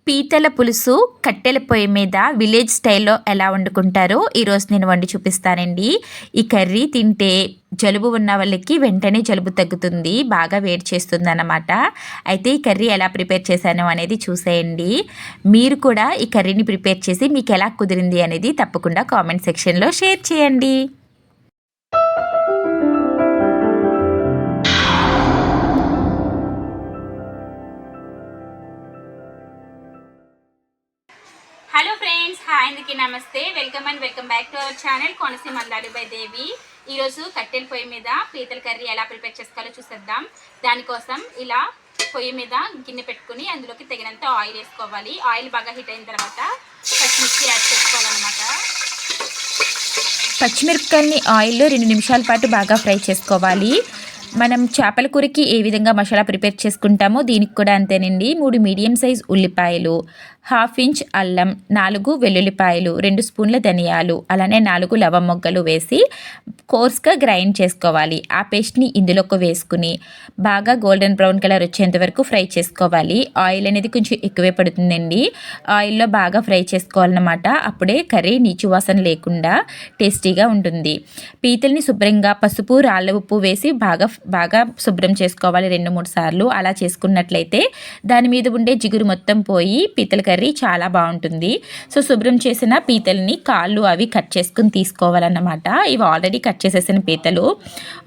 పీతల పులుసు కట్టెల పొయ్యి మీద విలేజ్ స్టైల్లో ఎలా వండుకుంటారో ఈరోజు నేను వండి చూపిస్తానండి. ఈ కర్రీ తింటే జలుబు ఉన్న వాళ్ళకి వెంటనే జలుబు తగ్గుతుంది, బాగా వేడి చేస్తుంది అన్నమాట. అయితే ఈ కర్రీ ఎలా ప్రిపేర్ చేశాను అనేది చూసేయండి. మీరు కూడా ఈ కర్రీని ప్రిపేర్ చేసి మీకు ఎలా కుదిరింది అనేది తప్పకుండా కామెంట్ సెక్షన్లో షేర్ చేయండి. హలో ఫ్రెండ్స్, హాయ్ అందరికీ నమస్తే. Welcome back to our channel Konaseema అందాలు బై దేవి. ఈరోజు కట్టెల పొయ్యి మీద పీతల కర్రీ ఎలా ప్రిపేర్ చేసుకోవాలో చూసేద్దాం. దానికోసం ఇలా పొయ్యి మీద గిన్నె పెట్టుకుని అందులోకి తగినంత ఆయిల్ వేసుకోవాలి. ఆయిల్ బాగా హీట్ అయిన తర్వాత పచ్చిమిర్చి యాడ్ చేసుకోవాలన్నమాట. పచ్చిమిరపకాయలని ఆయిల్లో 2 నిమిషాల పాటు బాగా ఫ్రై చేసుకోవాలి. మనం చేపల కూరకి ఏ విధంగా మసాలా ప్రిపేర్ చేసుకుంటామో దీనికి కూడా అంతేనండి. 3 మీడియం సైజ్ ఉల్లిపాయలు, 1/2 ఇంచ్ అల్లం, 4 వెల్లుల్లిపాయలు, 2 స్పూన్ల ధనియాలు, అలానే 4 లవం మొగ్గలు వేసి కోర్స్గా గ్రైండ్ చేసుకోవాలి. ఆ పేస్ట్ని ఇందులోకి వేసుకుని బాగా గోల్డెన్ బ్రౌన్ కలర్ వచ్చేంత వరకు ఫ్రై చేసుకోవాలి. ఆయిల్ అనేది కొంచెం ఎక్కువే పడుతుందండి. ఆయిల్లో బాగా ఫ్రై చేసుకోవాలన్నమాట. అప్పుడే కర్రీ నీచు వాసన లేకుండా టేస్టీగా ఉంటుంది. పీతల్ని శుభ్రంగా పసుపు, రాళ్ళ ఉప్పు వేసి బాగా శుభ్రం చేసుకోవాలి 2-3 సార్లు. అలా చేసుకున్నట్లయితే దాని మీద ఉండే జిగురు మొత్తం పోయి పీతల కర్రీ చాలా బాగుంటుంది. సో శుభ్రం చేసిన పీతల్ని కాళ్ళు అవి కట్ చేసుకుని తీసుకోవాలన్నమాట. ఇవి ఆల్రెడీ కట్ చేసేసిన పీతలు.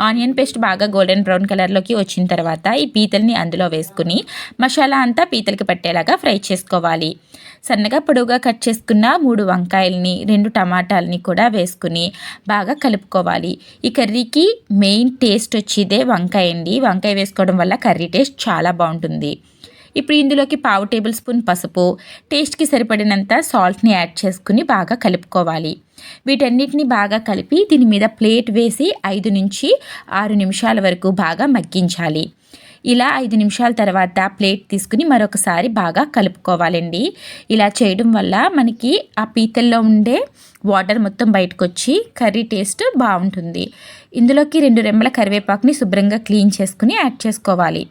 ఆనియన్ పేస్ట్ బాగా గోల్డెన్ బ్రౌన్ కలర్లోకి వచ్చిన తర్వాత ఈ పీతల్ని అందులో వేసుకుని మసాలా అంతా పీతలకి పట్టేలాగా ఫ్రై చేసుకోవాలి. సన్నగా పొడవుగా కట్ చేసుకున్న 3 వంకాయలని, 2 టమాటాలని కూడా వేసుకుని బాగా కలుపుకోవాలి. ఈ కర్రీకి మెయిన్ టేస్ట్ వచ్చేదే వంకాయ అండి. వంకాయ వేసుకోవడం వల్ల కర్రీ టేస్ట్ చాలా బాగుంటుంది. ఇప్పుడు ఇందులోకి 1/2 టేబుల్ స్పూన్ పసుపు, టేస్ట్కి సరిపడినంత సాల్ట్ని యాడ్ చేసుకుని బాగా కలుపుకోవాలి. వీటన్నిటిని బాగా కలిపి దీని మీద ప్లేట్ వేసి 5 నుంచి 6 నిమిషాల వరకు బాగా మగ్గించాలి. ఇలా 5 నిమిషాల తర్వాత ప్లేట్ తీసుకుని మరొకసారి బాగా కలుపుకోవాలండి. ఇలా చేయడం వల్ల మనకి ఆ పీతల్లో ఉండే వాటర్ మొత్తం బయటకు వచ్చి కర్రీ టేస్ట్ బాగుంటుంది. ఇందులోకి 2 రెమ్మల కరివేపాకుని శుభ్రంగా క్లీన్ చేసుకుని యాడ్ చేసుకోవాలి.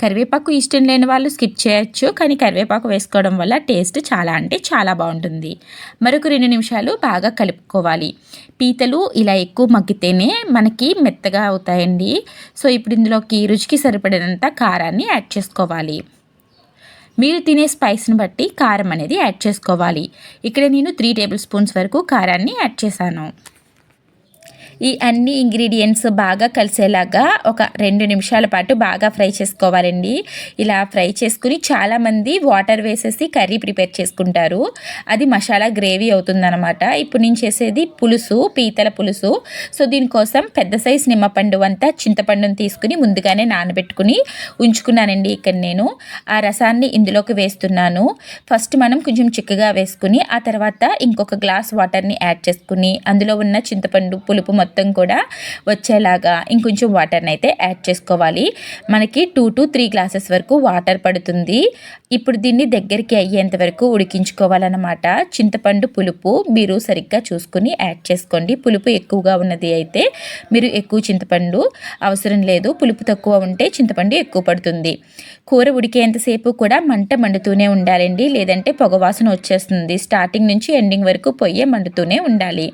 కరివేపాకు ఇష్టం లేని వాళ్ళు స్కిప్ చేయొచ్చు, కానీ కరివేపాకు వేసుకోవడం వల్ల టేస్ట్ చాలా అంటే చాలా బాగుంటుంది. మరొక 2 నిమిషాలు బాగా కలుపుకోవాలి. పీతలు ఇలా ఎక్కువ మగ్గితేనే మనకి మెత్తగా అవుతాయండి. సో ఇప్పుడు ఇందులోకి రుచికి సరిపడినంత కారాన్ని యాడ్ చేసుకోవాలి. మీరు తినే స్పైస్ని బట్టి కారం అనేది యాడ్ చేసుకోవాలి. ఇక్కడ నేను 3 టేబుల్ స్పూన్స్ వరకు కారాన్ని యాడ్ చేశాను. ఈ అన్ని ఇంగ్రీడియంట్స్ బాగా కలిసేలాగా ఒక 2 నిమిషాల పాటు బాగా ఫ్రై చేసుకోవాలండి. ఇలా ఫ్రై చేసుకుని చాలామంది వాటర్ వేసేసి కర్రీ ప్రిపేర్ చేసుకుంటారు. అది మసాలా గ్రేవీ అవుతుందన్నమాట. ఇప్పుడు నేను చేసేది పులుసు, పీతల పులుసు. సో దీనికోసం పెద్ద సైజు నిమ్మపండు అంతా చింతపండుని తీసుకుని ముందుగానే నానబెట్టుకుని ఉంచుకున్నానండి. ఇక్కడ నేను ఆ రసాన్ని ఇందులోకి వేస్తున్నాను. ఫస్ట్ మనం కొంచెం చిక్కగా వేసుకుని ఆ తర్వాత ఇంకొక గ్లాస్ వాటర్ని యాడ్ చేసుకుని అందులో ఉన్న చింతపండు పులుపు మొత్తం కూడా వచ్చేలాగా ఇంకొంచెం వాటర్ని అయితే యాడ్ చేసుకోవాలి. మనకి 2 to 3 గ్లాసెస్ వరకు వాటర్ పడుతుంది. ఇప్పుడు దీన్ని దగ్గరికి అయ్యేంత వరకు ఉడికించుకోవాలన్నమాట. చింతపండు పులుపు మీరు సరిగ్గా చూసుకుని యాడ్ చేసుకోండి. పులుపు ఎక్కువగా ఉన్నది అయితే మీరు ఎక్కువ చింతపండు అవసరం లేదు. పులుపు తక్కువ ఉంటే చింతపండు ఎక్కువ పడుతుంది. కూర ఉడికేంతసేపు కూడా మంట మండుతూనే ఉండాలండి, లేదంటే పొగవాసన వచ్చేస్తుంది. స్టార్టింగ్ నుంచి ఎండింగ్ వరకు పొయ్యి మండుతూనే ఉండాలి.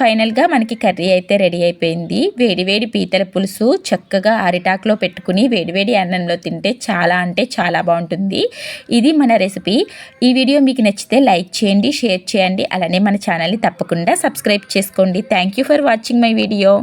ఫైనల్గా మనకి కర్రీ అయితే రెడీ అయిపోయింది. వేడివేడి పీతల పులుసు చక్కగా అరిటాకులో పెట్టుకుని వేడివేడి అన్నంలో తింటే చాలా అంటే చాలా బాగుంటుంది. ఇది మన రెసిపీ. ఈ వీడియో మీకు నచ్చితే లైక్ చేయండి, షేర్ చేయండి, అలానే మన ఛానల్ని తప్పకుండా సబ్స్క్రైబ్ చేసుకోండి. Thank you for watching my video.